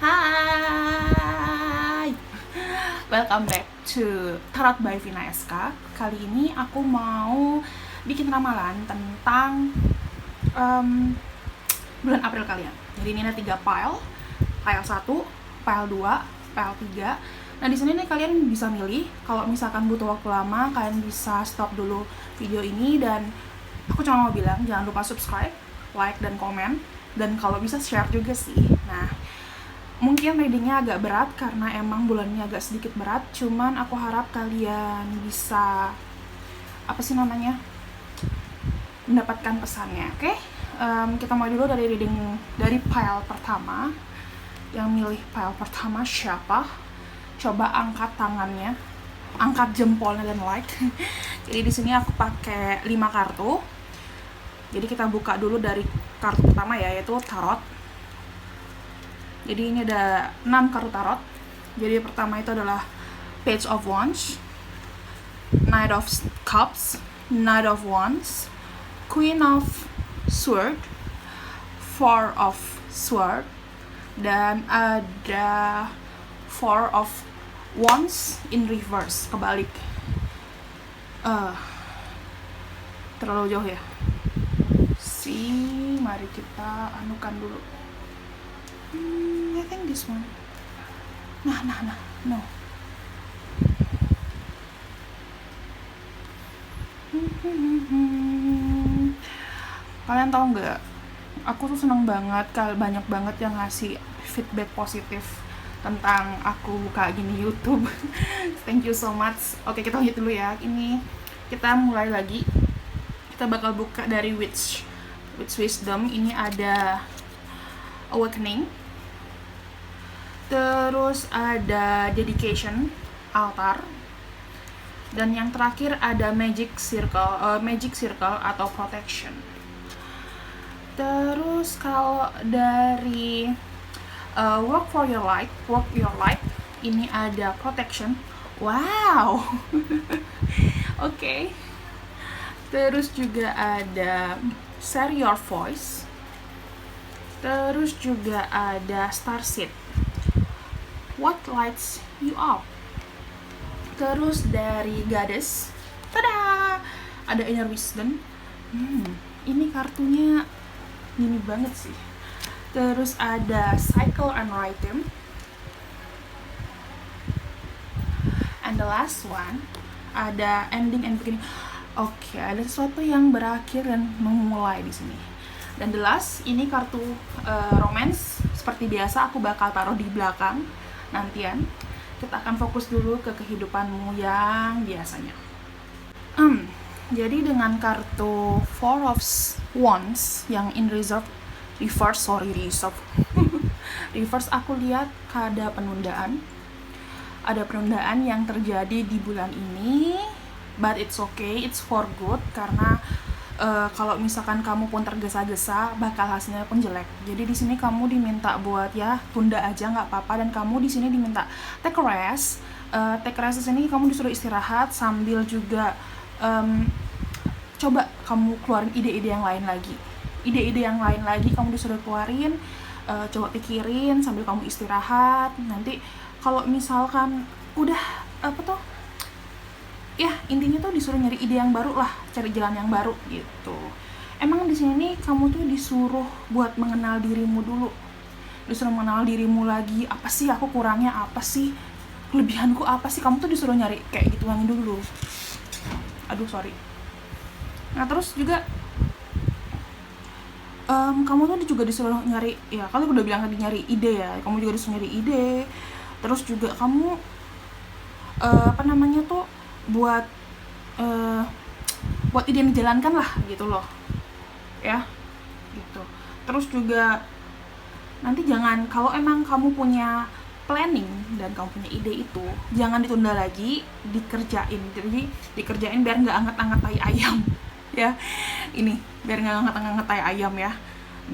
Hai, welcome back to Tarot by Vina SK. Kali ini aku mau bikin ramalan tentang bulan April kalian. Jadi ini ada 3 file 1, file 2, file 3. Nah di sini nih kalian bisa milih. Kalau misalkan butuh waktu lama, kalian bisa stop dulu video ini. Dan aku cuma mau bilang, jangan lupa subscribe, like, dan komen. Dan kalau bisa share juga sih. Nah, mungkin readingnya agak berat karena emang bulannya agak sedikit berat. Cuman aku harap kalian bisa mendapatkan pesannya. Oke? Kita mulai dulu dari reading dari pile pertama. Yang milih pile pertama siapa? Coba angkat tangannya, angkat jempolnya dan like. Jadi di sini aku pakai 5 kartu. Jadi kita buka dulu dari kartu pertama ya, yaitu tarot. Jadi ini ada 6 kartu tarot. Jadi pertama itu adalah Page of Wands, Knight of Cups, Knight of Wands, Queen of Sword, Four of Sword, dan ada Four of Wands in reverse, kebalik. Terlalu jauh ya. Mari kita anukan dulu. I think this one. No. Kalian tahu nggak? Aku tuh seneng banget, banyak banget yang ngasih feedback positif tentang aku buka gini YouTube. Thank you so much. Oke, kita lanjut dulu ya. Ini kita mulai lagi. Kita bakal buka dari Witch Wisdom. Ini ada Awakening. Terus ada Dedication, Altar. Dan yang terakhir ada Magic Circle atau Protection. Terus kalau dari Work Your Life, ini ada Protection. Wow. Oke. Terus juga ada Share Your Voice. Terus juga ada Starseed, What Lights You Up. Terus dari Goddess, tada, ada Inner Wisdom. Ini kartunya mini banget sih. Terus ada Cycle and Rhythm. And the last one ada Ending and Beginning. Oke, ada sesuatu yang berakhir dan memulai di sini. Dan the last, ini kartu romance. Seperti biasa aku bakal taruh di belakang nantian. Kita akan fokus dulu ke kehidupanmu yang biasanya. Jadi dengan kartu Four of Wands yang in reverse, aku lihat ada penundaan. Ada penundaan yang terjadi di bulan ini. But it's okay, it's for good, karena kalau misalkan kamu pun tergesa-gesa, bakal hasilnya pun jelek. Jadi di sini kamu diminta buat ya tunda aja, nggak apa-apa. Dan kamu di sini diminta take a rest. Take a rest di sini kamu disuruh istirahat sambil juga coba kamu keluarin ide-ide yang lain lagi. Ide-ide yang lain lagi kamu disuruh keluarin, coba pikirin sambil kamu istirahat. Nanti kalau misalkan udah ya intinya tuh disuruh nyari ide yang baru lah, cari jalan yang baru gitu. Emang di sini nih kamu tuh disuruh buat mengenal dirimu dulu, disuruh mengenal dirimu lagi. Apa sih aku kurangnya, apa sih kelebihanku, apa sih, kamu tuh disuruh nyari kayak gituan dulu. Sorry. Nah terus juga kamu tuh juga disuruh nyari, ya kalau udah bilang tadi nyari ide ya, kamu juga disuruh nyari ide. Terus juga kamu buat ide yang dijalankan lah gitu loh ya gitu. Terus juga nanti jangan, kalau emang kamu punya planning dan kamu punya ide itu, jangan ditunda lagi, dikerjain. Jadi dikerjain biar nggak anget-anget tai ayam ya, ini biar nggak anget-anget tai ayam ya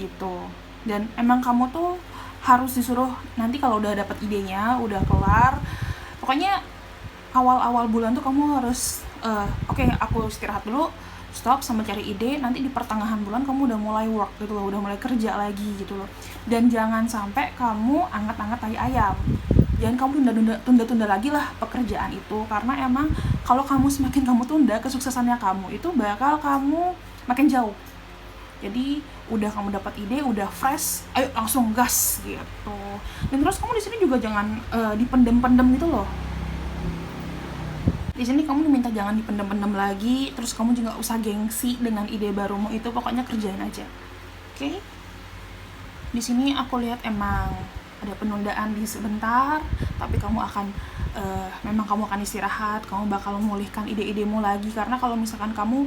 gitu. Dan emang kamu tuh harus disuruh nanti kalau udah dapet idenya, udah kelar, pokoknya awal-awal bulan tuh kamu harus oke, aku istirahat dulu stop sambil cari ide, nanti di pertengahan bulan kamu udah mulai work gitu loh, udah mulai kerja lagi gitu loh. Dan jangan sampai kamu angkat-angkat tai ayam, jangan kamu tunda-tunda lagi lah pekerjaan itu, karena emang kalau kamu semakin kamu tunda, kesuksesannya kamu itu bakal kamu makin jauh. Jadi udah kamu dapat ide, udah fresh, ayo langsung gas gitu. Dan terus kamu di sini juga jangan dipendem-pendem gitu loh. Di sini kamu diminta jangan dipendem-pendem lagi, terus kamu juga usah gengsi dengan ide barumu itu, pokoknya kerjain aja. Oke? Di sini aku lihat emang ada penundaan di sebentar, tapi kamu akan memang kamu akan istirahat, kamu bakal memulihkan ide-idemu lagi, karena kalau misalkan kamu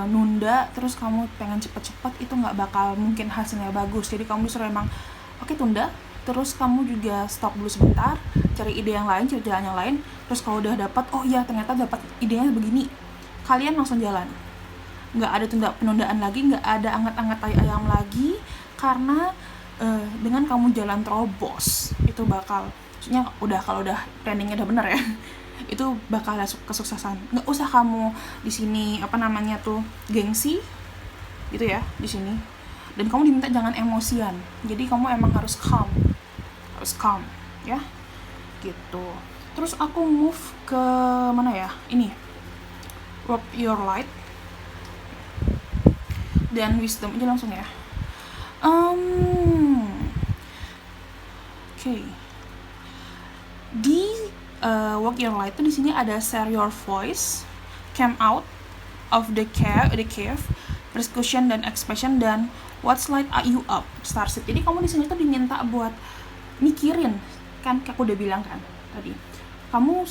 nunda terus kamu pengen cepet-cepet, itu nggak bakal mungkin hasilnya bagus. Jadi kamu disuruh emang oke, tunda, terus kamu juga stop dulu sebentar, cari ide yang lain, cari jalan yang lain. Terus kalau udah dapat, oh iya ternyata dapat idenya begini, kalian langsung jalan, nggak ada penundaan lagi, nggak ada anget-anget tai ayam lagi, karena dengan kamu jalan terobos itu bakal, maksudnya kalau udah planningnya udah bener ya, itu bakal ada kesuksesan. Nggak usah kamu di sini gengsi gitu ya di sini. Dan kamu diminta jangan emosian, jadi kamu emang harus calm ya gitu. Terus aku move ke mana ya, ini work your light dan wisdom aja langsung ya. Oke. Di work your light tuh di sini ada share your voice, come out of the cave, percussion dan expression, dan what's light you up, starship. Jadi kamu di sini tuh diminta buat mikirin, kan aku udah bilang kan tadi, kamu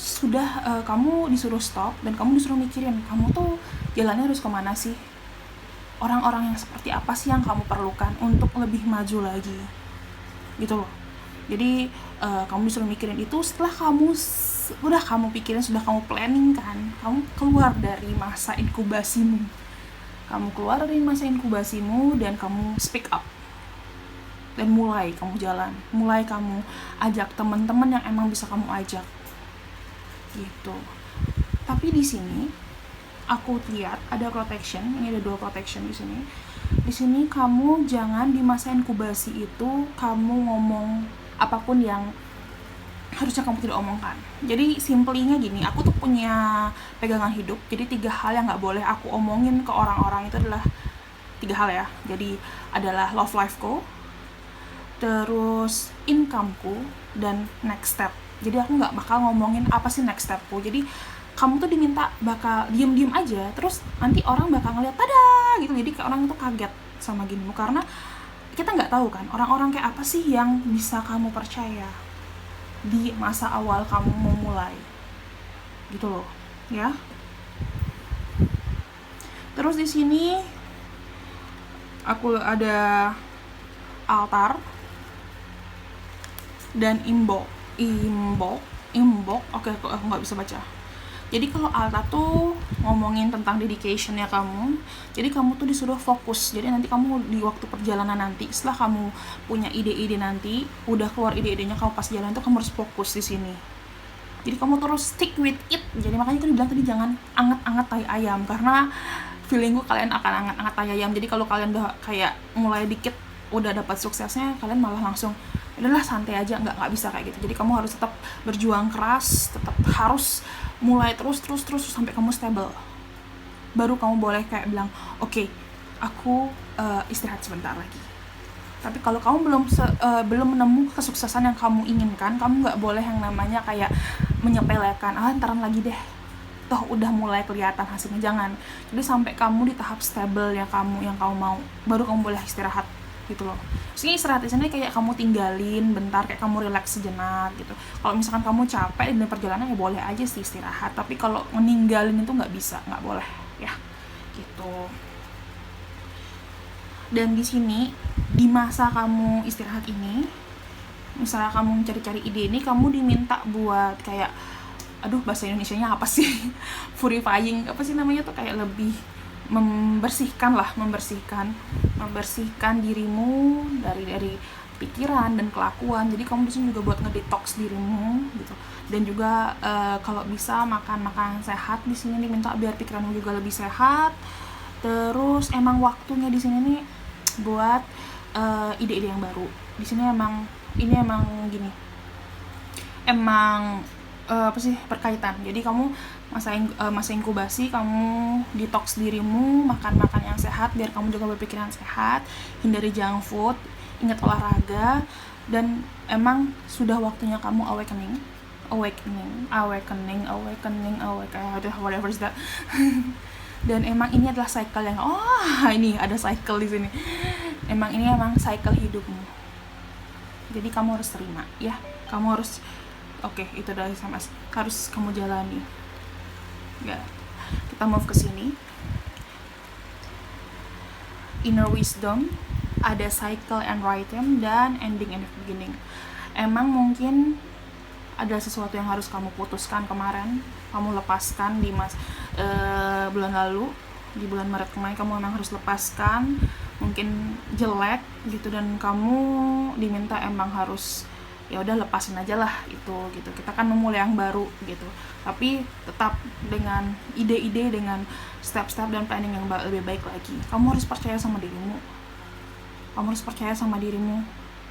disuruh stop dan kamu disuruh mikirin, kamu tuh jalannya harus kemana sih, orang-orang yang seperti apa sih yang kamu perlukan untuk lebih maju lagi gitu loh. Jadi kamu disuruh mikirin itu. Setelah kamu pikirin, sudah kamu planning kan, kamu keluar dari masa inkubasimu, dan kamu speak up dan mulai kamu jalan, mulai kamu ajak teman-teman yang emang bisa kamu ajak gitu. Tapi di sini aku lihat ada protection, ini ada 2 protection di sini. Di sini kamu jangan di masa inkubasi itu kamu ngomong apapun yang harusnya kamu tidak omongkan. Jadi simpelnya gini, aku tuh punya pegangan hidup. Jadi 3 hal yang nggak boleh aku omongin ke orang-orang itu adalah 3 hal ya. Jadi adalah love life-ku, terus income-ku, dan next step. Jadi aku nggak bakal ngomongin apa sih next step-ku. Jadi kamu tuh diminta bakal diem-diem aja, terus nanti orang bakal ngeliat tada gitu. Jadi kayak orang itu kaget sama gini, karena kita nggak tahu kan orang-orang kayak apa sih yang bisa kamu percaya di masa awal kamu memulai gitu loh ya. Terus di sini aku ada altar dan imbok. Oke, aku nggak bisa baca. Jadi kalau altar tuh ngomongin tentang dedication-nya kamu. Jadi kamu tuh disuruh fokus. Jadi nanti kamu di waktu perjalanan nanti, setelah kamu punya ide-ide nanti, udah keluar ide-idenya, kamu pas jalan tuh kamu harus fokus di sini. Jadi kamu terus stick with it. Jadi makanya aku bilang tadi jangan anget-anget tai ayam, karena feeling gue kalian akan anget-anget tai ayam. Jadi kalau kalian udah kayak mulai dikit udah dapat suksesnya, kalian malah langsung udahlah santai aja, nggak bisa kayak gitu. Jadi kamu harus tetap berjuang keras, tetap harus mulai terus sampai kamu stable, baru kamu boleh kayak bilang oke, aku istirahat sebentar lagi. Tapi kalau kamu belum menemukan kesuksesan yang kamu inginkan, kamu nggak boleh yang namanya kayak menyepelekan, ntaran lagi deh, toh udah mulai kelihatan hasilnya. Jangan. Jadi sampai kamu di tahap stable yang kamu mau, baru kamu boleh istirahat gitu loh. Jadi istirahat di sini kayak kamu tinggalin bentar, kayak kamu relax sejenak gitu. Kalau misalkan kamu capek di perjalanan ya boleh aja sih istirahat, tapi kalau meninggalin itu nggak bisa, nggak boleh ya gitu. Dan di sini di masa kamu istirahat ini, misalnya kamu cari-cari ide ini, kamu diminta buat kayak bahasa Indonesianya apa sih purifying, apa sih namanya tuh, kayak lebih membersihkan dirimu dari pikiran dan kelakuan. Jadi kamu di sini juga buat ngedetox dirimu gitu. Dan juga kalau bisa makan makanan sehat di sini diminta biar pikiranmu juga lebih sehat. Terus emang waktunya di sini nih buat ide-ide yang baru. Di sini emang gini, emang apa sih, berkaitan. Jadi kamu masa inkubasi, kamu detox dirimu, makan yang sehat biar kamu juga berpikiran sehat, hindari junk food, ingat olahraga, dan emang sudah waktunya kamu awakening, whatever is that. Dan emang ini adalah cycle yang ini ada cycle di sini. Ini emang cycle hidupmu. Jadi kamu harus terima ya. Kamu harus itu dari SMS harus kamu jalani. Ya. Kita move ke sini. Inner wisdom, ada cycle and rhythm, dan ending and beginning. Emang mungkin ada sesuatu yang harus kamu putuskan kemarin, kamu lepaskan di bulan lalu, di bulan Maret kemarin kamu memang harus lepaskan, mungkin jelek gitu, dan kamu diminta emang harus ya udah lepasin aja lah itu gitu. Kita kan memulai yang baru gitu, tapi tetap dengan ide-ide, dengan step-step dan planning yang lebih baik lagi. Kamu harus percaya sama dirimu.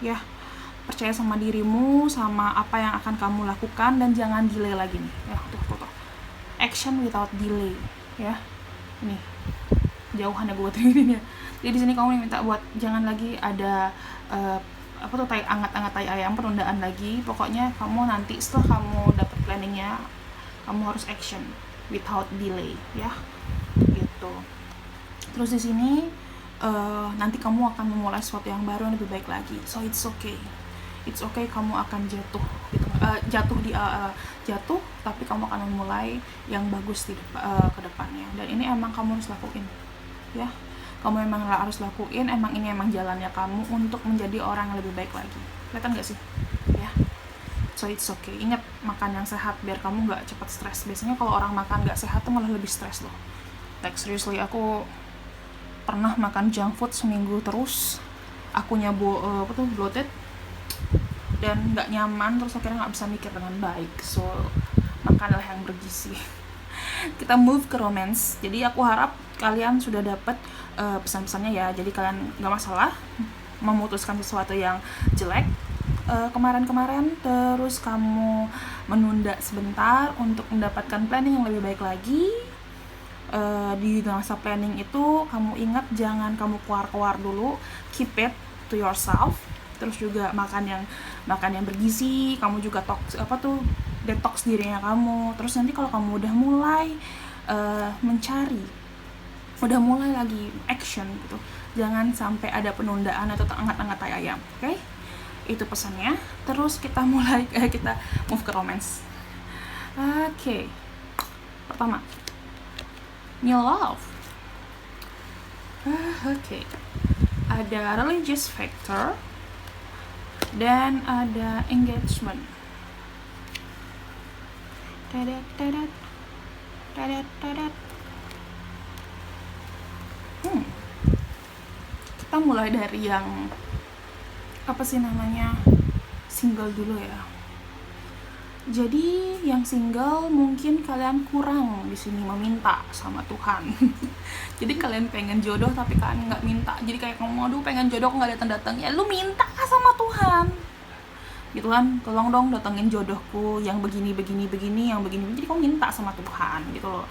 Ya, percaya sama dirimu, sama apa yang akan kamu lakukan, dan jangan delay lagi nih ya. Tuh. Action without delay ya. Ini jauhannya gue ini ya. Jadi di sini kamu minta buat jangan lagi ada angat-angat tai ayam, penundaan lagi. Pokoknya kamu nanti setelah kamu dapat planningnya, kamu harus action without delay ya, gitu. Terus di sini nanti kamu akan memulai sesuatu yang baru yang lebih baik lagi. So it's okay kamu akan jatuh gitu. Jatuh, tapi kamu akan memulai yang bagus ke depannya. Dan ini emang kamu harus lakuin ya. Kamu emang harus lakuin, ini emang jalannya kamu untuk menjadi orang yang lebih baik lagi. Kelihatan gak sih? Ya. So it's okay. Ingat, makan yang sehat biar kamu gak cepat stres. Biasanya kalau orang makan gak sehat tuh malah lebih stres loh. Like seriously, aku pernah makan junk food seminggu terus. Akunya bloated dan gak nyaman, terus akhirnya gak bisa mikir dengan baik. So, makanlah yang bergizi. Kita move ke romance. Jadi aku harap kalian sudah dapat pesan-pesannya ya. Jadi kalian gak masalah memutuskan sesuatu yang jelek kemarin-kemarin, terus kamu menunda sebentar untuk mendapatkan planning yang lebih baik lagi. Di masa planning itu kamu ingat, jangan kamu keluar dulu, keep it to yourself. Terus juga makan yang bergizi, kamu juga detox dirinya kamu. Terus nanti kalau kamu udah mulai udah mulai lagi action gitu, jangan sampai ada penundaan atau angat-angat tai ayam. Oke? Itu pesannya. Terus kita kita move ke romance. Oke. Pertama, new love. Oke. Ada religious factor dan ada engagement. Kita mulai dari yang single dulu ya. Jadi yang single mungkin kalian kurang di sini meminta sama Tuhan. Jadi kalian pengen jodoh tapi kalian nggak minta. Jadi kayak kamu pengen jodoh nggak datang, ya lu minta sama Tuhan. Gitu kan, tolong dong datengin jodohku yang begini, yang begini. Jadi kamu minta sama Tuhan gitu loh.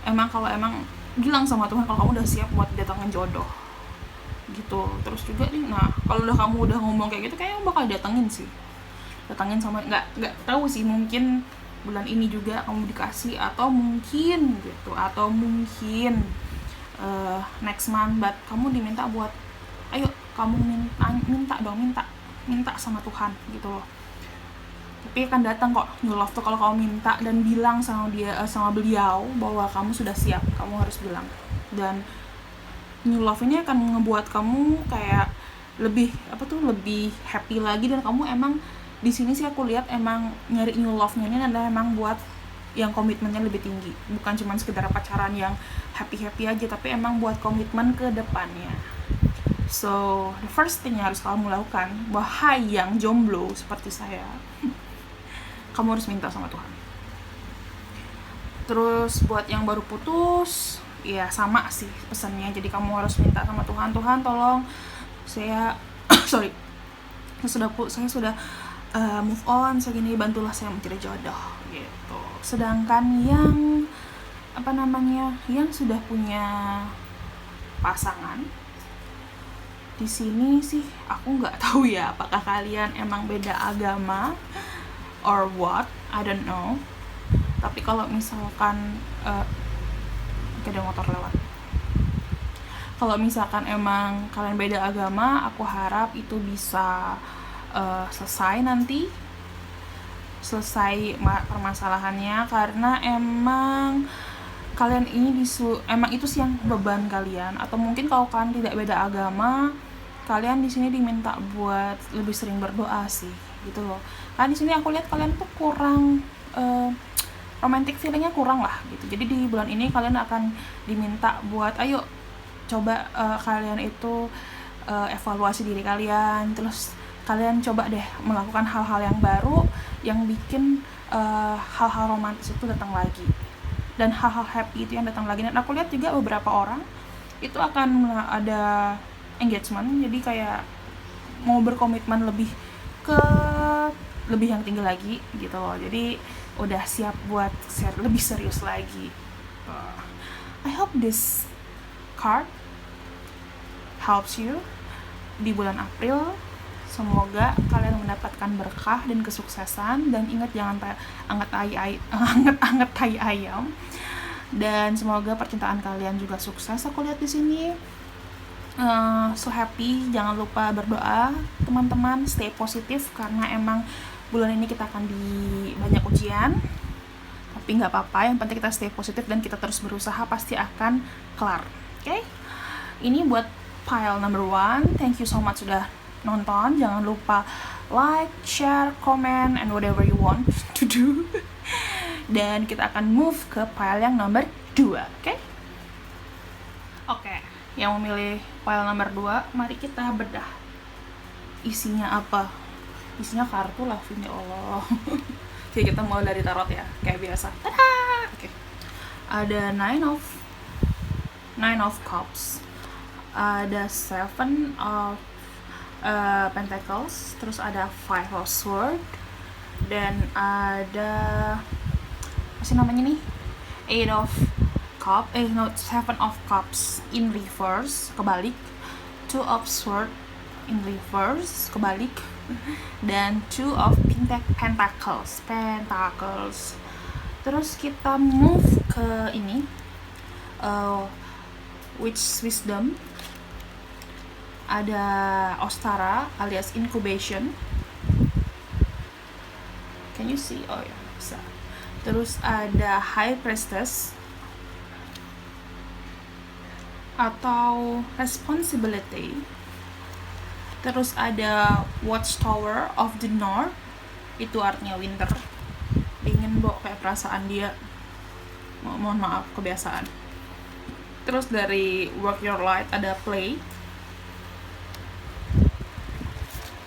Kalau bilang sama Tuhan kalau kamu udah siap buat datengin jodoh gitu. Terus juga nih, kalau kamu udah ngomong kayak gitu, kayaknya bakal datangin sama, nggak tahu sih, mungkin bulan ini juga kamu dikasih, atau mungkin next month, but kamu diminta buat ayo kamu minta sama Tuhan gitu loh. Tapi akan datang kok new love tuh kalau kamu minta dan bilang sama beliau bahwa kamu sudah siap. Kamu harus bilang, dan new love ini akan ngebuat kamu kayak lebih happy lagi. Dan kamu emang di sini sih aku lihat emang nyari new love-nya ini adalah emang buat yang komitmennya lebih tinggi, bukan cuma sekedar pacaran yang happy aja, tapi emang buat komitmen ke depannya. So, the first thing yang harus kamu lakukan, wahai yang jomblo seperti saya, kamu harus minta sama Tuhan. Terus buat yang baru putus, ya sama sih pesannya. Jadi kamu harus minta sama Tuhan, Tuhan tolong saya sorry, saya sudah move on segini, bantulah saya mencari jodoh gitu. Sedangkan yang yang sudah punya pasangan di sini sih aku nggak tahu ya, apakah kalian emang beda agama or what, I don't know. Tapi kalau misalkan ada motor lewat, kalau misalkan emang kalian beda agama, aku harap itu bisa selesai nanti, selesai permasalahannya, karena emang kalian ini emang itu sih yang beban kalian. Atau mungkin kalau kalian tidak beda agama, kalian di sini diminta buat lebih sering berdoa sih gitu loh. Karena di sini aku lihat kalian tuh kurang romantic feelingnya kurang lah gitu. Jadi di bulan ini kalian akan diminta buat ayo coba kalian itu evaluasi diri kalian, terus kalian coba deh melakukan hal-hal yang baru yang bikin hal-hal romantis itu datang lagi, dan hal-hal happy itu yang datang lagi. Dan aku lihat juga beberapa orang itu akan ada engagement, jadi kayak mau berkomitmen lebih yang tinggi lagi gitu loh. Jadi udah siap buat lebih serius lagi. I hope this card helps you di bulan April. Semoga kalian mendapatkan berkah dan kesuksesan, dan ingat jangan anget tai ayam. Dan semoga percintaan kalian juga sukses. Aku lihat di sini so happy. Jangan lupa berdoa teman-teman, stay positif, karena emang bulan ini kita akan di banyak ujian. Tapi nggak apa-apa, yang penting kita stay positif dan kita terus berusaha, pasti akan kelar. Oke? Ini buat pile number 1. Thank you so much sudah nonton. Jangan lupa like, share, comment, and whatever you want to do. Dan kita akan move ke pile yang nomor 2. Oke, yang memilih pile nomor 2, mari kita bedah isinya apa. Isinya kartu lah, ya Allah. Oke, kita mulai dari tarot ya, kayak biasa. Tada! Oke. Ada Nine of Cups, ada Seven of Pentacles, terus ada Five of Swords, dan ada apa sih namanya nih, Seven of Cups in reverse, kebalik, Two of Swords in reverse, kebalik, dan Two of Pentacles. Terus kita move ke ini, Wisdom. Ada Ostara alias Incubation. Can you see? Oh ya, bisa. Terus ada High Priestess atau Responsibility. Terus ada Watchtower of the North, itu artinya winter, dingin kayak perasaan dia. Mohon maaf, kebiasaan. Terus dari Work Your Light ada Play.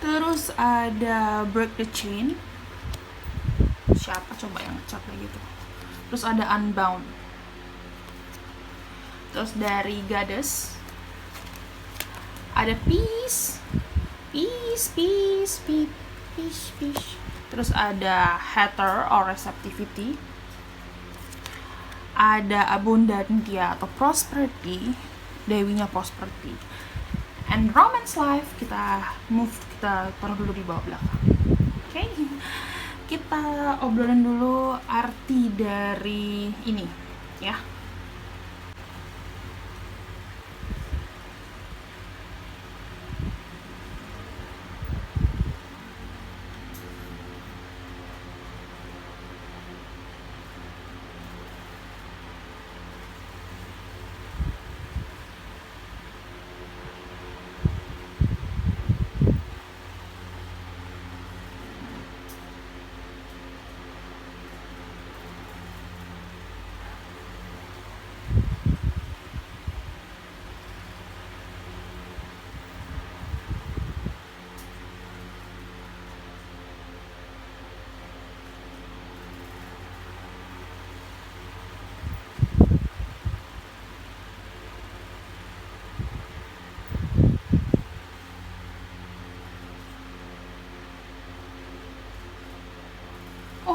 Terus ada Break the Chain. Siapa coba yang cat kayak gitu. Terus ada Unbound. Terus dari Goddess ada Peace. Terus ada Hater or Receptivity. Ada Abundantia atau Prosperity, dewinya Prosperity. And Romance Life, kita taruh dulu di bawah belakang. Oke. Kita obrolin dulu arti dari ini ya.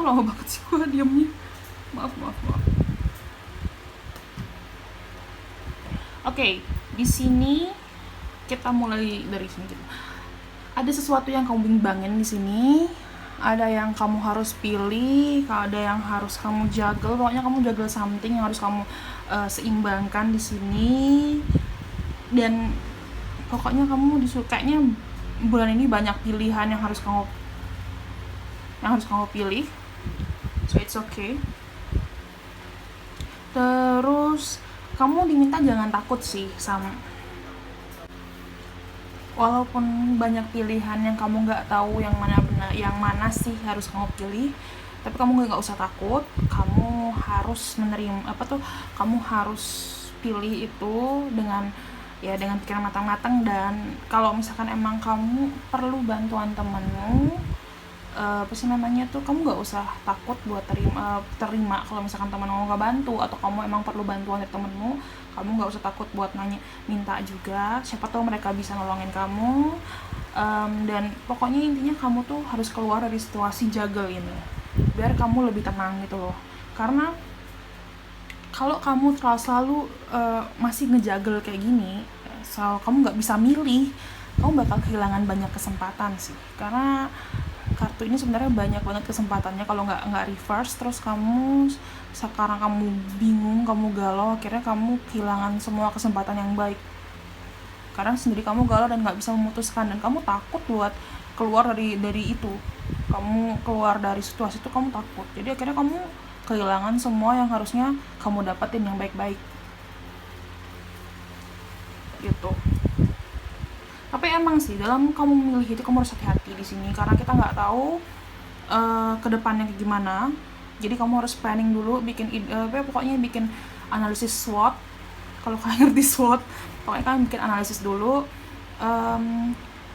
lama banget sih gue diamnya. Maaf. Oke, di sini kita mulai dari sini gitu. Ada sesuatu yang kamu bimbangin di sini, ada yang kamu harus pilih, ada yang harus kamu juggle, pokoknya kamu juggle something yang harus kamu seimbangkan di sini. Dan pokoknya kamu kayaknya bulan ini banyak pilihan yang harus kamu pilih, so it's okay. Terus kamu diminta jangan takut sih sama, walaupun banyak pilihan yang kamu nggak tahu yang mana sih harus kamu pilih, tapi kamu nggak usah takut. Kamu harus menerima kamu harus pilih itu dengan pikiran matang-matang. Dan kalau misalkan emang kamu perlu bantuan temenmu, kamu nggak usah takut buat terima kalau misalkan temen kamu nggak bantu, atau kamu emang perlu bantuan dari temenmu, kamu nggak usah takut buat minta juga, siapa tahu mereka bisa nolongin kamu. Dan pokoknya intinya kamu tuh harus keluar dari situasi juggle ini biar kamu lebih tenang gitu loh. Karena kalau kamu selalu masih ngejuggle kayak gini, kamu nggak bisa milih, kamu bakal kehilangan banyak kesempatan sih. Karena kartu ini sebenarnya banyak banget kesempatannya kalau nggak reverse, terus sekarang kamu bingung, kamu galau, akhirnya kamu kehilangan semua kesempatan yang baik karena sendiri kamu galau dan nggak bisa memutuskan, dan kamu takut buat keluar dari itu. Kamu keluar dari situasi itu kamu takut, jadi akhirnya kamu kehilangan semua yang harusnya kamu dapetin yang baik-baik gitu. Tapi emang sih dalam kamu memilih itu kamu harus hati-hati di sini karena kita nggak tahu kedepannya kayak gimana. Jadi kamu harus planning dulu, pokoknya bikin analisis SWOT. Kalau kalian ngerti SWOT, pokoknya kalian bikin analisis dulu,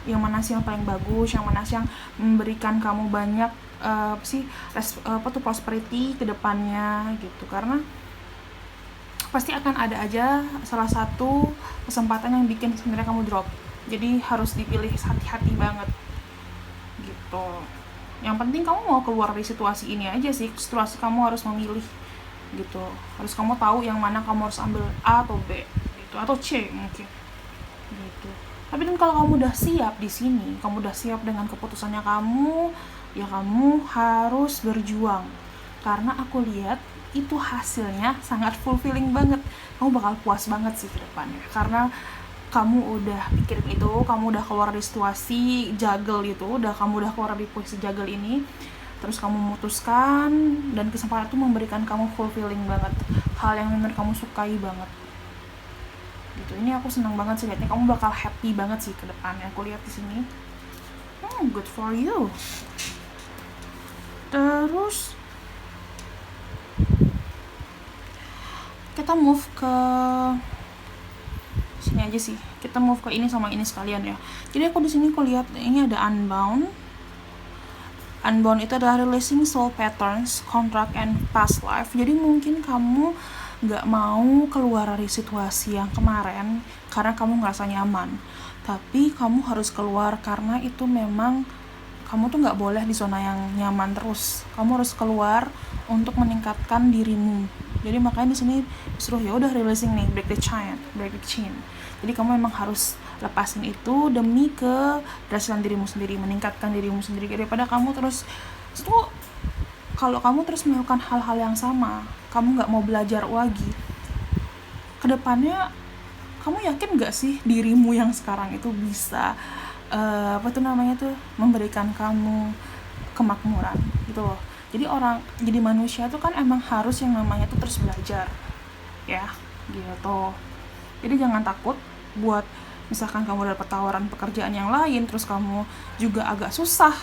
yang mana sih yang paling bagus, yang mana sih yang memberikan kamu banyak prosperity ke depannya gitu. Karena pasti akan ada aja salah satu kesempatan yang bikin sebenarnya kamu drop. Jadi harus dipilih hati-hati banget gitu. Yang penting kamu mau keluar dari situasi ini aja sih. Situasi kamu harus memilih gitu. Harus kamu tahu yang mana kamu harus ambil A atau B gitu, atau C mungkin gitu. Tapi dan kalau kamu udah siap di sini, kamu udah siap dengan keputusannya kamu, ya kamu harus berjuang. Karena aku lihat itu hasilnya sangat fulfilling banget. Kamu bakal puas banget sih ke depannya. Karena kamu udah pikirin itu, kamu udah keluar dari situasi juggle itu, kamu udah keluar dari posisi juggle ini, terus kamu memutuskan, dan kesempatan itu memberikan kamu fulfilling banget, hal yang benar kamu sukai banget gitu. Ini aku senang banget sih lihatnya, kamu bakal happy banget sih ke depannya. Aku lihat di sini. Good for you. Terus kita move ke sini aja sih, kita move ke ini sama ini sekalian ya. Jadi aku di sini aku lihat ini ada Unbound itu adalah releasing soul patterns, contract, and past life. Jadi mungkin kamu nggak mau keluar dari situasi yang kemarin karena kamu ngerasa nyaman, tapi kamu harus keluar karena itu memang kamu tuh nggak boleh di zona yang nyaman terus. Kamu harus keluar untuk meningkatkan dirimu. Jadi makanya di sini disuruh ya udah releasing nih, break the chain. Jadi kamu memang harus lepasin itu demi keberhasilan dirimu sendiri, meningkatkan dirimu sendiri, daripada kamu terus itu. Kalau kamu terus melakukan hal-hal yang sama, kamu nggak mau belajar lagi, kedepannya kamu yakin nggak sih dirimu yang sekarang itu bisa memberikan kamu kemakmuran gitu loh. Jadi manusia tuh kan emang harus yang namanya tuh terus belajar ya gitu. Jadi jangan takut buat misalkan kamu dapat tawaran pekerjaan yang lain terus kamu juga agak susah,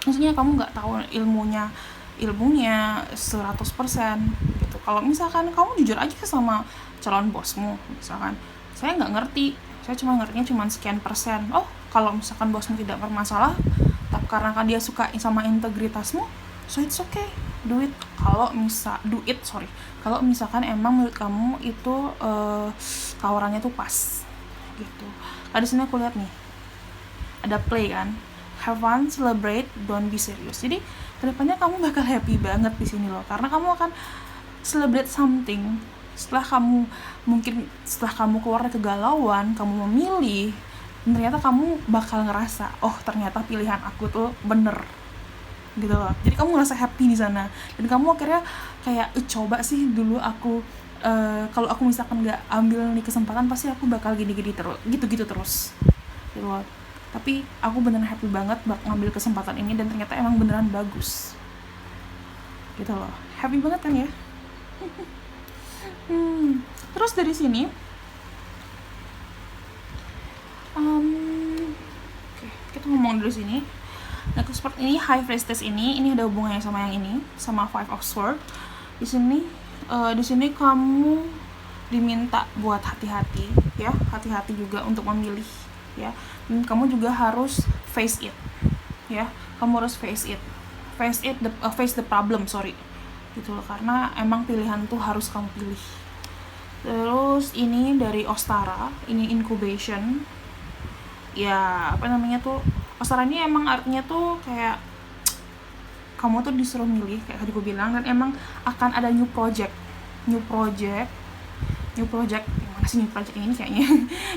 maksudnya kamu nggak tahu ilmunya 100% gitu. Kalau misalkan kamu jujur aja sama calon bosmu, misalkan saya nggak ngerti, saya ngertinya cuma sekian persen. Kalau misalkan bosmu tidak bermasalah, tapi karena dia suka sama integritasmu, so it's okay, do it. Kalau misalkan emang menurut kamu itu tawarannya tuh pas gitu. Di sini aku lihat nih ada play kan, have fun, celebrate, don't be serious. Jadi kedepannya kamu bakal happy banget di sini loh, karena kamu akan celebrate something. Setelah kamu keluar dari kegalauan, kamu memilih, ternyata kamu bakal ngerasa, oh ternyata pilihan aku tuh bener gitu loh. Jadi kamu ngerasa happy di sana, dan kamu akhirnya kayak coba sih dulu aku kalau aku misalkan nggak ambil nih kesempatan, pasti aku bakal gini-gini terus, gitu-gitu terus gitu loh. Tapi aku beneran happy banget ngambil kesempatan ini, dan ternyata emang beneran bagus gitu loh. Happy banget kan ya. Terus dari sini oke, kita ngomong dari sini. Nah, seperti ini High Priestess ini ada hubungannya sama yang ini, sama Five of Swords. Di sini kamu diminta buat hati-hati ya, hati-hati juga untuk memilih ya. Dan kamu juga harus face it ya, kamu harus face the problem, gitu loh, karena emang pilihan tuh harus kamu pilih. Terus ini dari Ostara, ini incubation ya, apa namanya tuh, Ostara ini emang artinya tuh kayak kamu tuh disuruh milih kayak tadi gue bilang, dan emang akan ada new project gimana sih new project ini kayaknya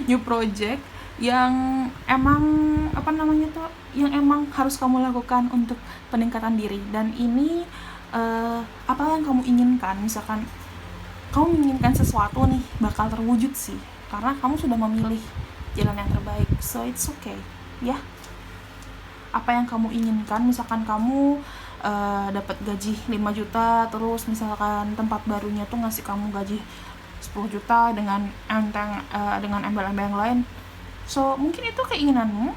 new project yang emang apa namanya tuh, yang emang harus kamu lakukan untuk peningkatan diri. Dan ini apa yang kamu inginkan, misalkan kamu menginginkan sesuatu nih, bakal terwujud sih, karena kamu sudah memilih jalan yang terbaik. So it's okay ya. Apa yang kamu inginkan, misalkan kamu dapat gaji 5 juta, terus misalkan tempat barunya tuh ngasih kamu gaji 10 juta dengan dengan embel-embel yang lain, so mungkin itu keinginanmu,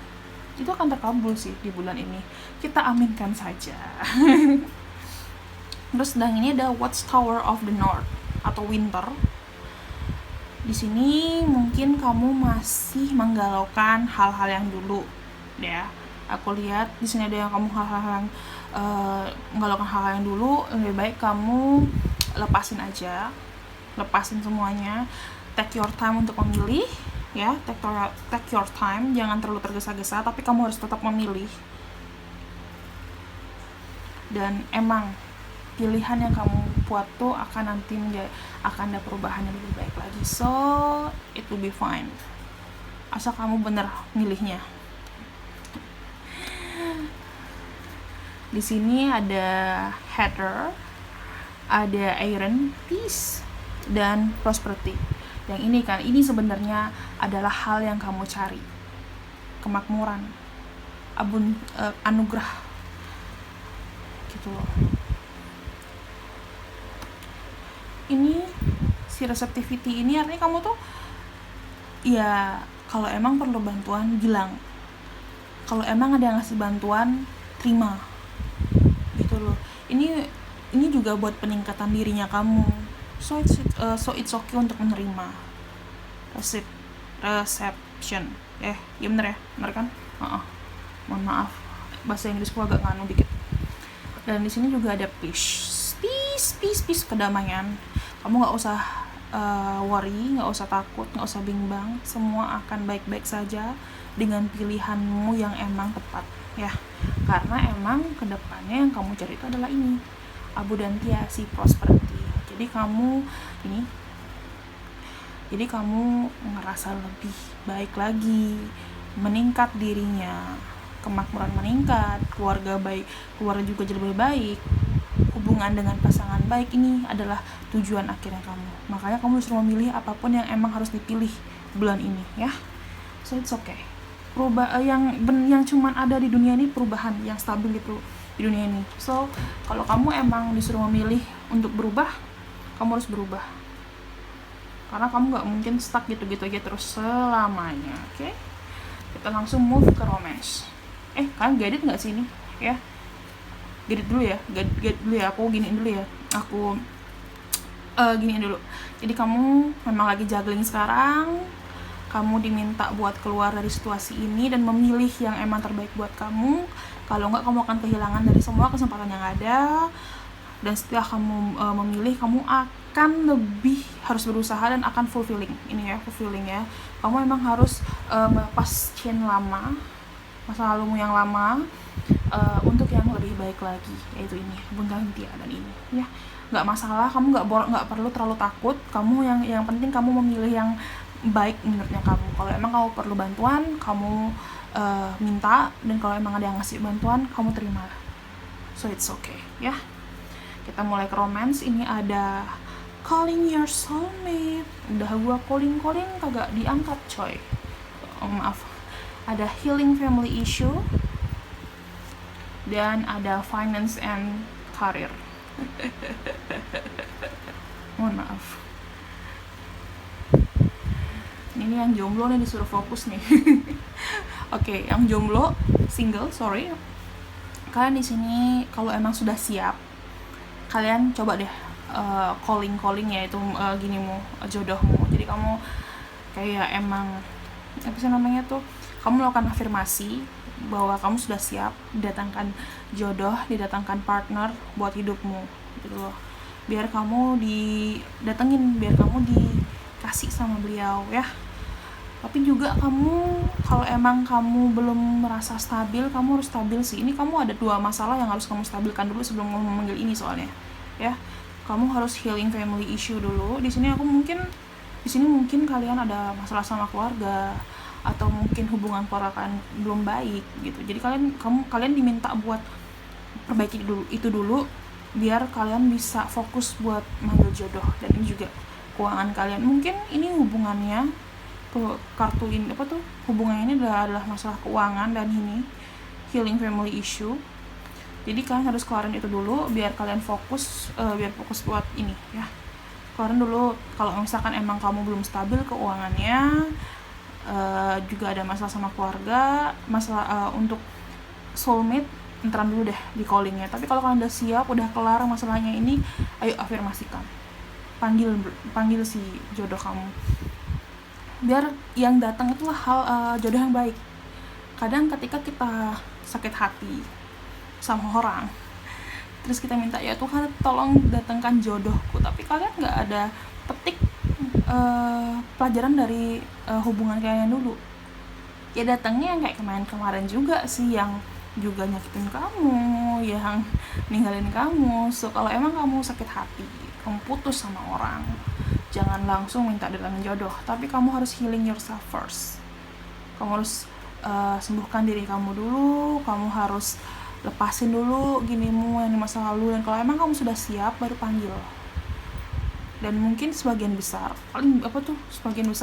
itu akan terkabul sih di bulan ini. Kita aminkan saja. Terus sedang ini ada Watchtower of the North atau Winter. Di sini mungkin kamu masih menggalaukan hal-hal yang dulu ya. Aku lihat di sini ada yang kamu hal-hal yang menggalaukan hal-hal yang dulu. Lebih baik kamu lepasin semuanya. Take your time untuk memilih ya, take your time, jangan terlalu tergesa-gesa, tapi kamu harus tetap memilih. Dan emang pilihan yang kamu buat tuh akan nanti akan ada perubahan yang lebih baik lagi. So it will be fine, asal kamu bener milihnya. Di sini ada Heather, ada Iron, Peace, dan Prosperity. Yang ini sebenarnya adalah hal yang kamu cari, kemakmuran, anugerah gitu loh. Ini si receptivity ini artinya kamu tuh ya, kalau emang perlu bantuan bilang, kalau emang ada yang ngasih bantuan terima gitu loh. Ini juga buat peningkatan dirinya kamu. So it's okay untuk menerima. Reception. Ya bener kan? Mohon maaf, bahasa Inggrisku agak nganu dikit. Dan di sini juga ada peace, kedamaian. Kamu nggak usah worry, nggak usah takut, nggak usah bimbang. Semua akan baik-baik saja dengan pilihanmu yang emang tepat ya. Karena emang kedepannya yang kamu cari itu adalah ini, abundantia, si prosperity. Jadi kamu ngerasa lebih baik lagi, meningkat dirinya, kemakmuran meningkat, keluarga baik, keluarga juga jadi lebih baik, hubungan dengan pasangan baik. Ini adalah tujuan akhirnya kamu. Makanya kamu disuruh memilih apapun yang emang harus dipilih bulan ini ya. So it's okay. Yang cuman ada di dunia ini perubahan, yang stabil itu di dunia ini. So kalau kamu emang disuruh memilih untuk berubah, kamu harus berubah, karena kamu nggak mungkin stuck gitu-gitu aja terus selamanya. Oke? Kita langsung move ke romance. Kalian gadget nggak sih ini ya? Gadget dulu ya, aku giniin dulu ya, giniin dulu. Jadi kamu memang lagi juggling sekarang, kamu diminta buat keluar dari situasi ini dan memilih yang emang terbaik buat kamu. Kalau nggak, kamu akan kehilangan dari semua kesempatan yang ada. Dan setelah kamu memilih, kamu akan lebih harus berusaha dan akan fulfilling. Ini ya, fulfilling ya. Kamu memang harus melepas chain lama, masa lalumu yang lama untuk yang lebih baik lagi, yaitu ini Bun Gantia dan ini ya. Nggak masalah, kamu nggak perlu terlalu takut. Kamu yang penting kamu memilih yang baik menurutnya kamu. Kalau emang kamu perlu bantuan, kamu minta, dan kalau emang ada yang ngasih bantuan, kamu terima. So it's okay ya. Kita mulai ke romance. Ini ada calling your soulmate. Udah gua calling kagak diangkat coy. Maaf. Ada healing family issue, dan ada finance and career. Mohon maaf. Ini yang jomblo nih disuruh fokus nih. Oke, yang jomblo, single, sorry. Kalian di sini kalau emang sudah siap, kalian coba deh calling ya, itu ginimu, jodohmu. Jadi kamu kayak emang apa sih namanya tuh, kamu melakukan afirmasi bahwa kamu sudah siap didatangkan jodoh, didatangkan partner buat hidupmu gitu loh. Biar kamu didatengin, biar kamu dikasih sama beliau ya. Tapi juga kamu, kalau emang kamu belum merasa stabil, kamu harus stabil sih. Ini kamu ada 2 masalah yang harus kamu stabilkan dulu sebelum kamu memanggil ini soalnya ya. Kamu harus healing family issue dulu. Di sini mungkin kalian ada masalah sama keluarga, atau mungkin hubungan keluarga kalian belum baik gitu. Jadi kalian diminta buat perbaiki itu dulu biar kalian bisa fokus buat manggil jodoh. Dan ini juga keuangan kalian. Mungkin ini hubungannya kartu ini hubungannya ini adalah masalah keuangan, dan ini healing family issue. Jadi kalian harus keluarin itu dulu biar kalian fokus buat ini ya. Keluarin dulu kalau misalkan emang kamu belum stabil keuangannya, juga ada masalah sama keluarga, masalah untuk soulmate, enteran dulu deh di callingnya. Tapi kalau kalian udah siap, udah kelar masalahnya ini, ayo afirmasikan, panggil si jodoh kamu, biar yang datang itu jodoh yang baik. Kadang ketika kita sakit hati sama orang, terus kita minta, ya Tuhan tolong datangkan jodohku, tapi kalian nggak ada petik pelajaran dari hubungan kalian dulu. Ya datangnya yang kayak kemarin juga sih, yang juga nyakitin kamu, yang ninggalin kamu. So kalau emang kamu sakit hati, kamu putus sama orang, jangan langsung minta datangin jodoh, tapi kamu harus healing yourself first. Kamu harus sembuhkan diri kamu dulu, kamu harus lepasin dulu ginimu yang di masa lalu, dan kalau emang kamu sudah siap baru panggil. Dan mungkin sebagian besar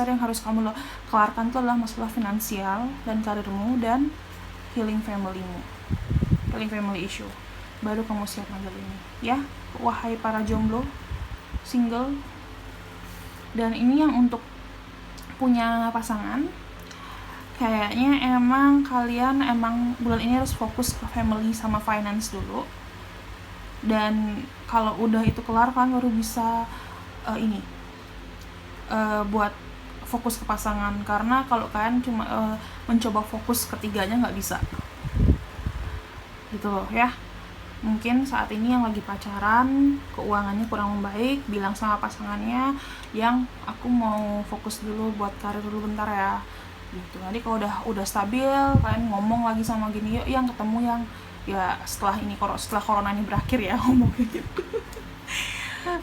yang harus kamu kelarkan itu adalah masalah finansial dan karirmu dan healing family issue. Baru kamu siap manggil ini ya, wahai para jomblo, single. Dan ini yang untuk punya pasangan, kayaknya emang kalian bulan ini harus fokus ke family sama finance dulu. Dan kalau udah itu kelar, kan baru bisa buat fokus ke pasangan. Karena kalau kalian cuma mencoba fokus ketiganya nggak bisa gitu loh ya. Mungkin saat ini yang lagi pacaran, keuangannya kurang membaik, bilang sama pasangannya, yang aku mau fokus dulu buat karir dulu bentar ya gitu. Nanti kalau udah stabil, kalian ngomong lagi sama gini, yuk yang ketemu yang ya setelah corona ini berakhir ya, ngomongnya gitu.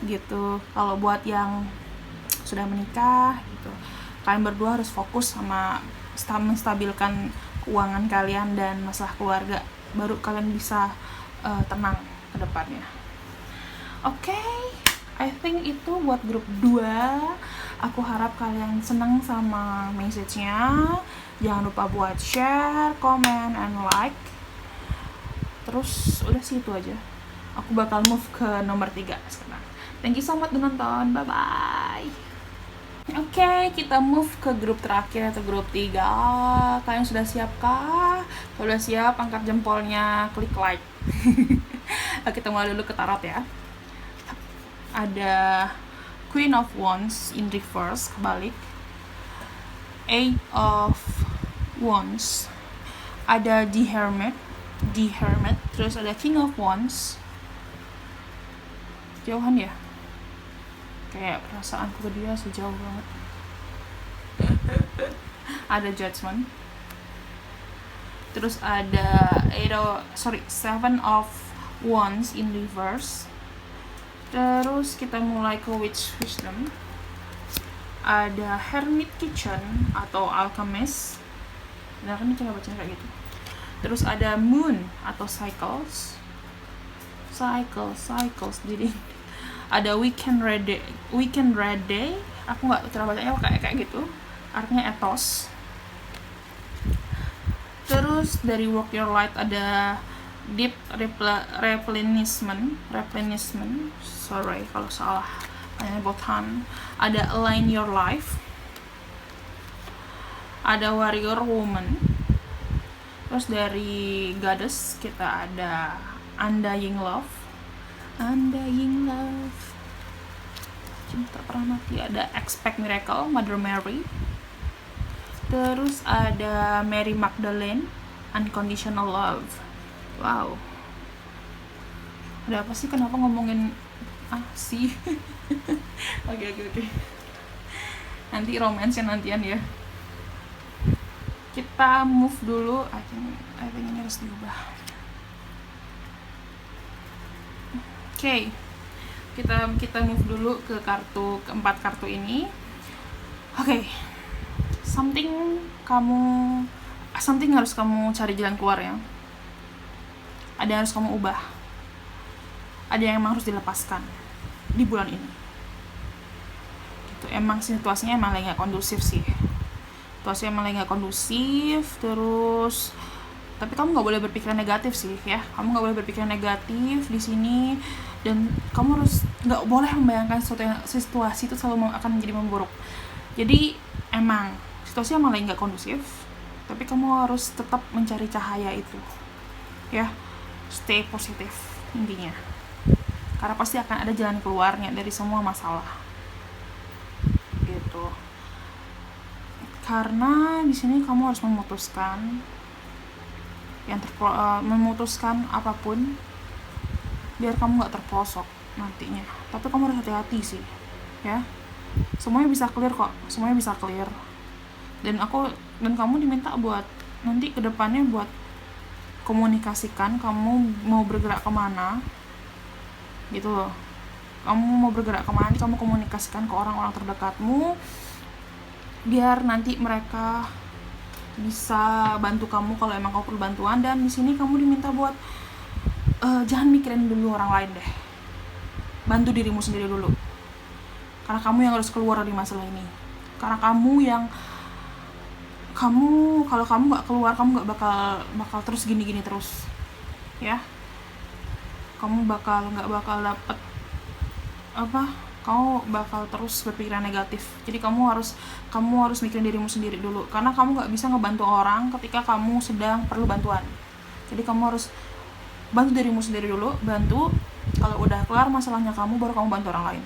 Gitu. Kalau buat yang sudah menikah gitu, kalian berdua harus fokus sama menstabilkan keuangan kalian dan masalah keluarga, baru kalian bisa tenang ke depannya. Oke, I think itu buat grup 2. Aku harap kalian senang sama message-nya. Jangan lupa buat share, comment, and like. Terus udah sih itu aja. Aku bakal move ke nomor 3 sekarang. Thank you so much udah nonton. Bye-bye. Oke, kita move ke grup terakhir atau grup 3. Kalian sudah siapkah? Kalau udah siap, angkat jempolnya, klik like. Kita mulai dulu ke tarot ya. Ada Queen of Wands in reverse, kebalik. Eight of Wands. Ada The Hermit. Terus ada King of Wands. Jauhan ya? Kayak perasaanku ke dia sejauh banget. Ada Judgment. Terus ada Seven of Wands in reverse. Terus kita mulai ke Witch Wisdom. Ada Hermit Kitchen atau Alchemist. Nah kan coba baca kayak gitu. Terus ada Moon atau Cycles. Jadi ada Weekend Red Day. Aku nggak terlalu bacanya kayak gitu. Artinya ethos. Terus dari Work Your Light ada Deep Replenishment. Sorry kalau salah. Botan. Ada Align Your Life. Ada Warrior Woman. Terus dari Goddess kita ada Undying Love. Cinta pernah mati. Ada Expect Miracle, Mother Mary. Terus ada Mary Magdalene, Unconditional Love. Wow. Ada apa sih, kenapa ngomongin sih? Oke. Nanti romance-nya nantian ya. Kita move dulu. I think ini harus diubah. Oke. Kita move dulu ke keempat kartu ini. Oke. Something harus kamu cari jalan keluar ya. Ada yang harus kamu ubah. Ada yang emang harus dilepaskan di bulan ini. Gitu. Emang situasinya emang lagi gak kondusif sih. Terus tapi kamu nggak boleh berpikiran negatif sih ya. Kamu nggak boleh berpikiran negatif di sini, dan kamu harus nggak boleh membayangkan situasi itu selalu akan menjadi memburuk. Jadi emang situasi emang lagi nggak kondusif, tapi kamu harus tetap mencari cahaya itu ya. Stay positif intinya, karena pasti akan ada jalan keluarnya dari semua masalah gitu. Karena di sini kamu harus memutuskan memutuskan apapun biar kamu nggak terpelosok nantinya. Tapi kamu harus hati-hati sih ya. Semuanya bisa clear kok, dan kamu diminta buat nanti kedepannya buat komunikasikan kamu mau bergerak kemana gitu loh. Kamu mau bergerak kemana, kamu komunikasikan ke orang-orang terdekatmu biar nanti mereka bisa bantu kamu kalau emang kamu perlu bantuan. Dan di sini kamu diminta buat jangan mikirin dulu orang lain deh, bantu dirimu sendiri dulu, karena kamu yang harus keluar dari masalah ini. Karena kalau kamu nggak keluar, kamu nggak bakal terus gini terus ya. Kamu nggak bakal dapet kamu bakal terus berpikiran negatif. Jadi kamu harus mikirin dirimu sendiri dulu, karena kamu nggak bisa ngebantu orang ketika kamu sedang perlu bantuan. Jadi kamu harus bantu dirimu sendiri dulu, kalau udah kelar masalahnya kamu baru kamu bantu orang lain.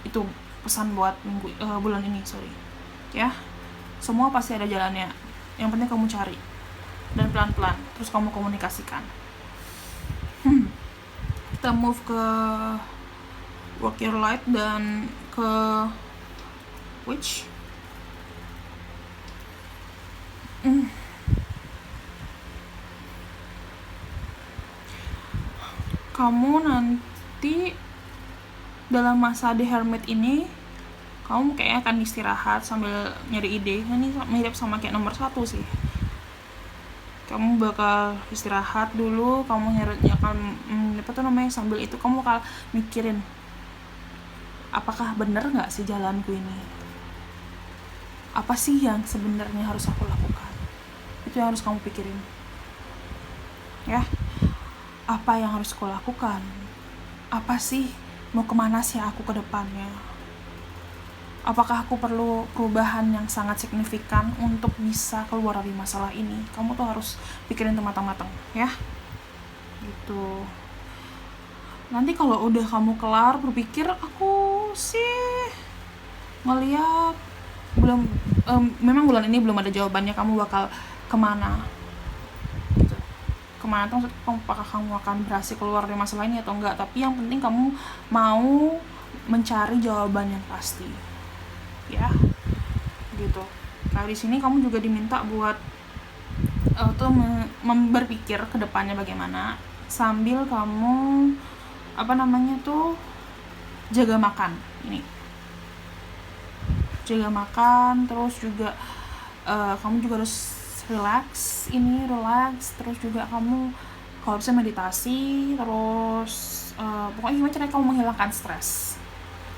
Itu pesan buat bulan ini, ya. Semua pasti ada jalannya, yang penting kamu cari dan pelan-pelan terus kamu komunikasikan. Kita move ke Work Your Light dan ke Witch. Kamu nanti dalam masa The Hermit ini kamu kayaknya akan istirahat sambil nyari ide. Ini mirip sama kayak nomor 1 sih. Kamu bakal istirahat dulu, kamu sambil itu kamu bakal mikirin, apakah benar nggak sih jalanku ini? Apa sih yang sebenarnya harus aku lakukan? Itu yang harus kamu pikirin ya. Apa yang harus aku lakukan? Apa sih, mau kemana sih aku ke depannya? Apakah aku perlu perubahan yang sangat signifikan untuk bisa keluar dari masalah ini? Kamu tuh harus pikirin itu matang-matang ya. Gitu. Nanti kalau udah kamu kelar berpikir, aku sih ngeliat memang bulan ini belum ada jawabannya kamu bakal kemana gitu. Kemana tuh apakah kamu akan berhasil keluar dari masalah ini atau enggak. Tapi yang penting kamu mau mencari jawaban yang pasti ya gitu. Nah di sini kamu juga diminta buat tuh berpikir ke depannya bagaimana, sambil kamu jaga makan. Ini jaga makan, terus juga kamu juga harus relax, terus juga kamu kalau bisa meditasi, terus pokoknya gimana caranya kamu menghilangkan stres.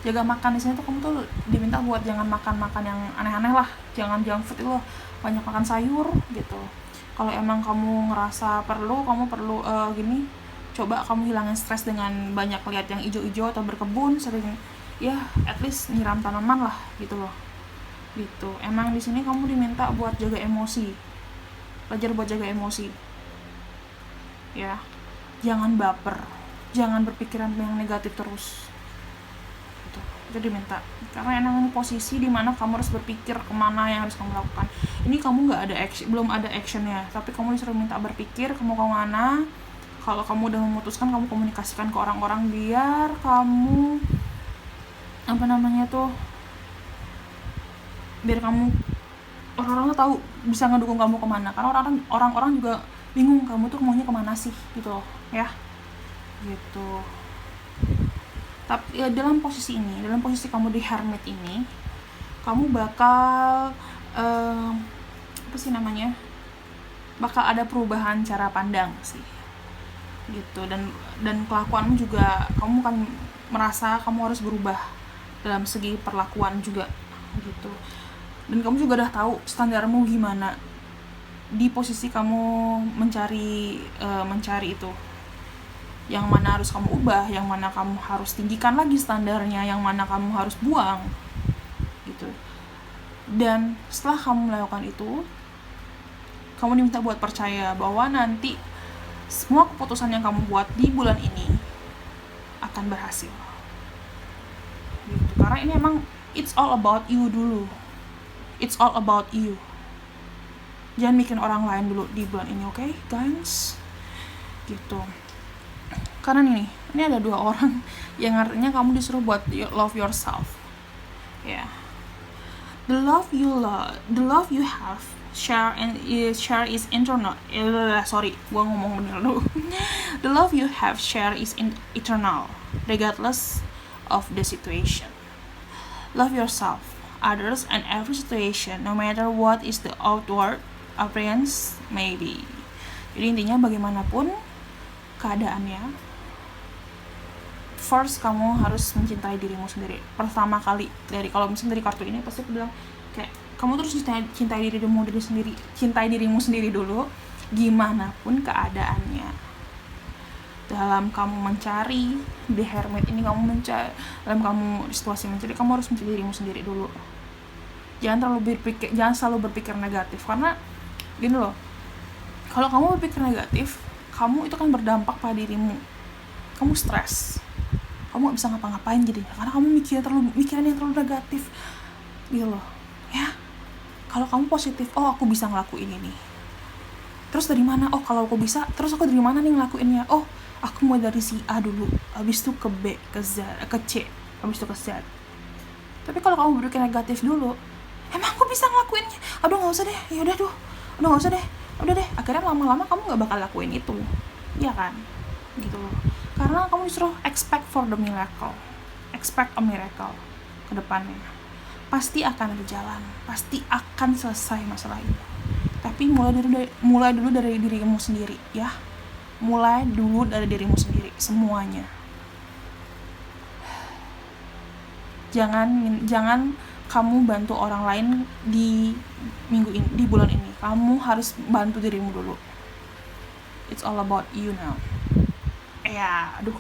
Jaga makan di sini tuh kamu tuh diminta buat jangan makan yang aneh-aneh lah, jangan junk food itu loh, banyak makan sayur gitu. Kalau emang kamu ngerasa kamu perlu coba kamu hilangin stres dengan banyak lihat yang ijo-ijo atau berkebun, sering ya at least nyiram tanaman lah gitu loh. Gitu. Emang di sini kamu diminta buat jaga emosi. Belajar buat jaga emosi. Ya. Jangan baper. Jangan berpikiran yang negatif terus. Gitu. Itu diminta. Karena emang posisi di mana kamu harus berpikir kemana yang harus kamu lakukan. Ini kamu belum ada actionnya, tapi kamu disuruh minta berpikir kamu kemana. Kalau kamu udah memutuskan, kamu komunikasikan ke orang-orang biar kamu biar kamu orang-orang tahu bisa ngedukung kamu kemana. Karena orang-orang juga bingung kamu tuh maunya kemana sih gitu loh, ya gitu. Tapi ya, dalam posisi kamu di hermit ini, kamu bakal bakal ada perubahan cara pandang sih gitu, dan kelakuanmu juga kamu kan merasa kamu harus berubah dalam segi perlakuan juga gitu. Dan kamu juga udah tahu standarmu gimana di posisi kamu mencari itu, yang mana harus kamu ubah, yang mana kamu harus tinggikan lagi standarnya, yang mana kamu harus buang gitu. Dan setelah kamu melakukan itu, kamu diminta buat percaya bahwa nanti semua keputusan yang kamu buat di bulan ini akan berhasil gitu. Karena ini emang it's all about you dulu. It's all about you. Jangan bikin orang lain dulu di bulan ini, oke, guys? Gitu. Karena ini ada 2 orang yang artinya kamu disuruh buat love yourself. Ya. Yeah. The love you have share is internal. Gua ngomong bener dulu. The love you have share is eternal, regardless of the situation. Love yourself, others, and every situation, no matter what is the outward appearance may be. Jadi intinya bagaimanapun keadaannya, first kamu harus mencintai dirimu sendiri. Pertama kali kalau misalnya dari kartu ini pasti aku bilang kayak kamu terus cintai dirimu sendiri dulu, gimana pun keadaannya. Dalam kamu mencari di hermit ini, dalam kamu situasi mencari, kamu harus mencintai dirimu sendiri dulu. Jangan selalu berpikir negatif, karena gini loh, kalau kamu berpikir negatif, kamu itu kan berdampak pada dirimu. Kamu stres, kamu gak bisa ngapa-ngapain jadinya, karena kamu mikiran yang terlalu negatif gitu loh, ya. Kalau kamu positif, aku bisa ngelakuin ini. Terus dari mana? Kalau aku bisa, terus aku dari mana nih ngelakuinnya? Aku mulai dari si A dulu, habis itu ke B, ke Z, ke C, habis itu ke Z. Tapi kalau kamu berpikir negatif dulu, emang aku bisa ngelakuinnya? Nggak usah deh, ya udah nggak usah deh, udah deh. Akhirnya lama-lama kamu nggak bakal lakuin itu, ya kan? Gitu loh. Karena kamu disuruh expect a miracle ke depannya. Pasti akan ada jalan, pasti akan selesai masalah ini. Tapi mulai dulu dari dirimu sendiri, ya. Mulai dulu dari dirimu sendiri semuanya. Jangan kamu bantu orang lain di minggu ini, di bulan ini. Kamu harus bantu dirimu dulu. It's all about you now.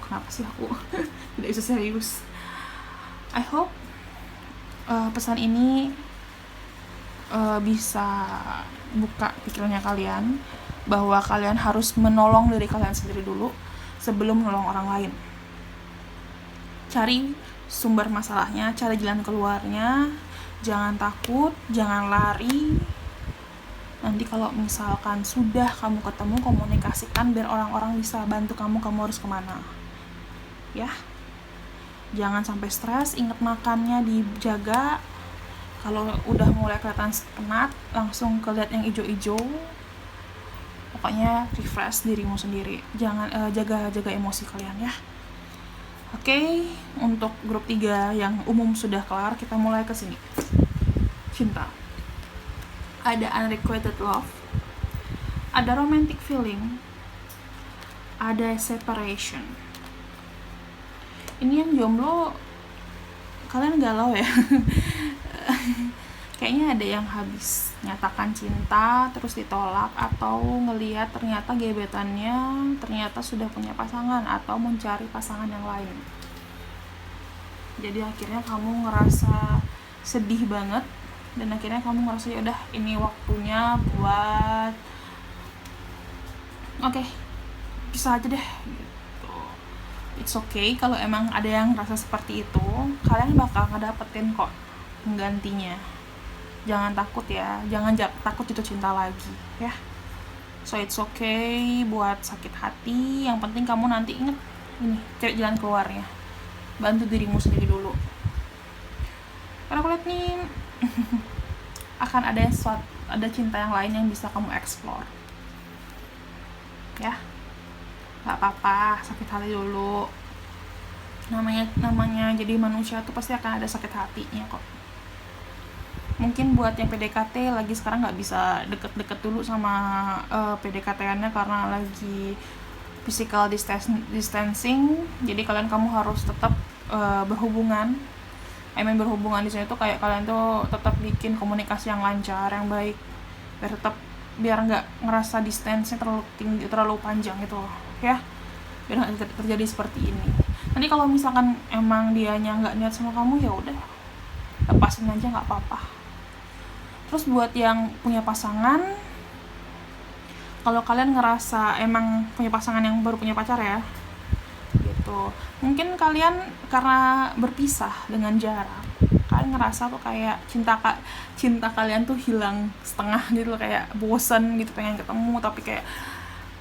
Kenapa sih aku tidak bisa serius? I hope pesan ini bisa buka pikirannya kalian, bahwa kalian harus menolong diri kalian sendiri dulu sebelum menolong orang lain. Cari sumber masalahnya, cari jalan keluarnya, jangan takut, jangan lari. Nanti kalau misalkan sudah kamu ketemu, komunikasikan biar orang-orang bisa bantu kamu harus kemana, ya. Jangan sampai stres, ingat makannya dijaga. Kalau udah mulai kelihatan penat, langsung lihat yang ijo-ijo. Pokoknya refresh dirimu sendiri, jangan jaga emosi kalian ya. Oke, untuk grup 3 yang umum sudah kelar, kita mulai ke sini. Cinta. Ada unrequited love, ada romantic feeling, ada separation. Ini yang jomblo, kalian galau ya. Kayaknya ada yang habis nyatakan cinta terus ditolak, atau ngelihat ternyata gebetannya ternyata sudah punya pasangan atau mencari pasangan yang lain. Jadi akhirnya kamu ngerasa sedih banget, dan akhirnya kamu ngerasa ya udah ini waktunya buat pisah aja deh gitu. It's okay kalau emang ada yang rasa seperti itu, kalian bakal ngedapetin kok penggantinya. Jangan takut ya, jangan takut jatuh cinta lagi ya. So it's okay buat sakit hati, yang penting kamu nanti inget ini, cari jalan keluarnya. Bantu dirimu sendiri dulu, karena aku lihat nih akan ada cinta yang lain yang bisa kamu explore ya. Gak apa-apa sakit hati dulu, namanya jadi manusia tuh pasti akan ada sakit hatinya kok. Mungkin buat yang PDKT lagi sekarang nggak bisa deket-deket dulu sama PDKT-annya karena lagi physical distancing, jadi kamu harus tetap berhubungan. Berhubungan di sini tuh kayak kalian tuh tetap bikin komunikasi yang lancar, yang baik, biar nggak ngerasa distance-nya terlalu tinggi, terlalu panjang gitu loh ya, biar nggak terjadi seperti ini. Nanti kalau misalkan emang dianya nggak niat sama kamu, ya udah lepasin aja, nggak apa-apa. Terus buat yang punya pasangan, kalau kalian ngerasa emang punya pasangan yang baru punya pacar ya gitu, mungkin kalian karena berpisah dengan jarak, kalian ngerasa tuh kayak cinta kalian tuh hilang setengah gitu, kayak bosan gitu, pengen ketemu, tapi kayak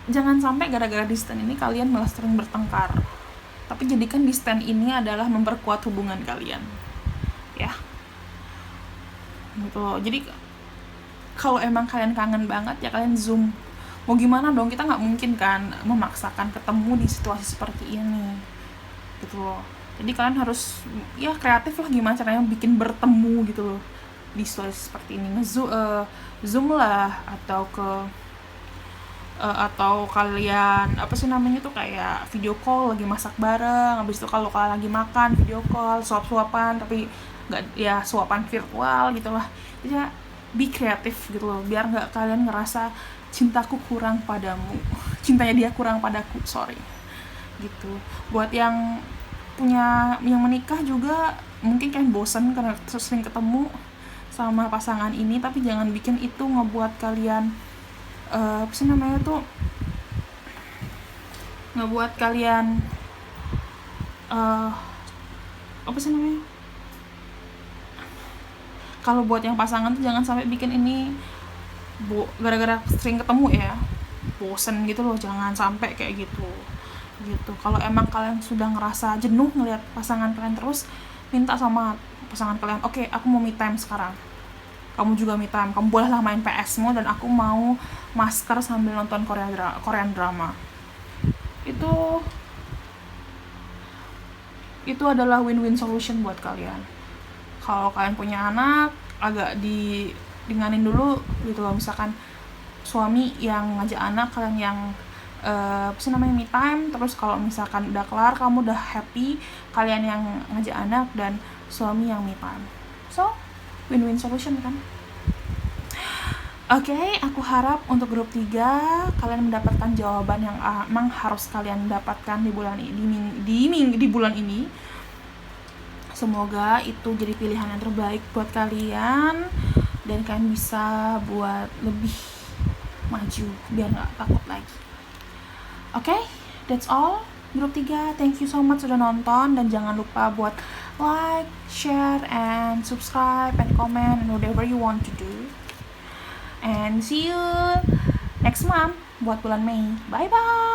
jangan sampai gara-gara distance ini kalian malah sering bertengkar. Tapi jadikan distance ini adalah memperkuat hubungan kalian ya gitu. Jadi kalau emang kalian kangen banget ya kalian zoom. Mau gimana dong, kita nggak mungkin kan memaksakan ketemu di situasi seperti ini gitu loh. Jadi kalian harus ya kreatif lah, gimana caranya bikin bertemu gitu loh di situasi seperti ini. Zoom lah, atau kalian tuh kayak video call lagi masak bareng, habis itu kalau kalian lagi makan video call, suap-suapan, tapi nggak ya suapan virtual gitulah. Jadi ya be kreatif gitu loh, biar nggak kalian ngerasa cintaku kurang padamu, cintanya dia kurang padaku, gitu. Buat yang menikah juga mungkin kalian bosan karena sering ketemu sama pasangan ini, tapi jangan bikin itu ngebuat kalian ngebuat kalian kalau buat yang pasangan tuh jangan sampai bikin ini gara-gara sering ketemu ya bosen gitu loh, jangan sampai kayak gitu. Kalau emang kalian sudah ngerasa jenuh ngelihat pasangan kalian terus, minta sama pasangan kalian, oke, aku mau me time sekarang, kamu juga me time, kamu bolehlah main PS-mu dan aku mau masker sambil nonton Korean drama. Itu adalah win-win solution buat kalian. Kalau kalian punya anak, agak diringanin dulu gitu loh. Misalkan suami yang ngajak anak, kalian yang me time. Terus kalau misalkan udah kelar, kamu udah happy, kalian yang ngajak anak dan suami yang me time. So, win-win solution kan? Oke, aku harap untuk grup 3 kalian mendapatkan jawaban yang emang harus kalian dapatkan di bulan ini. Semoga itu jadi pilihan yang terbaik buat kalian dan kalian bisa buat lebih maju biar gak takut lagi. Oke, that's all. Grup 3, thank you so much sudah nonton, dan jangan lupa buat like, share, and subscribe, and comment, and whatever you want to do. And see you next month buat bulan Mei. Bye bye.